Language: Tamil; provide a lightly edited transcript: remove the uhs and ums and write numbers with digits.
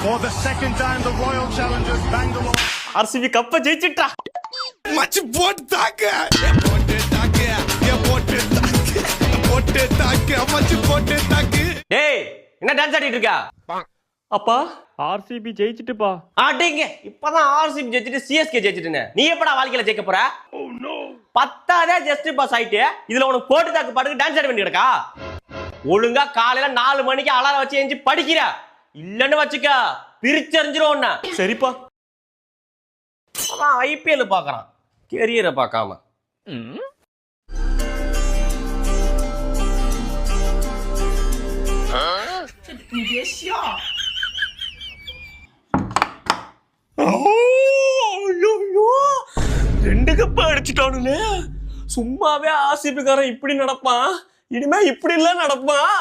For the second time, the Royal Challengers Bangalore. RCB கப்ப ஜெயிச்சிட்டா. மச்சி போட்டு தாக்கு போட்டு தாக்கு மச்சி போட்டு தாக்கு. டேய் என்ன டான்ஸ் ஆடிட்டு இருக்க? அப்பா ஆர்சிபி ஜெயிச்சிட்டுப்பா. ஆடிங்க இப்பதான் ஆர்சிபி ஜெயிச்சிட்டு சிஎஸ்கே ஜெயிச்சிட்டுனே. நீ எப்படா வாழ்க்கையில ஜெயிக்க போற? பத்தாதே ஜஸ்ட் பாஸ் ஆயிட்டு இதுல உனக்கு போட்டு தாக்கு பாட்டுக்கு டான்ஸ் ஆட வேண்டி கிடக்கா? ஒழுங்கா காலையில 4 மணிக்கு அலாரம் வச்சு எஞ்சி படிக்கிற இல்லன்னு வச்சுக்க பிரிச்சறிஞ்சிரும். சரிப்பா. அதான் ஐபிஎல் பாக்குறான் கெரியரை பார்க்காம.你别笑。 2 கப்ப அடிச்சுட்டானுலே. சும்மாவே ஆர்சிபிக்காரன் இப்படி நடப்பான், இனிமே இப்படி எல்லாம் நடப்பான்.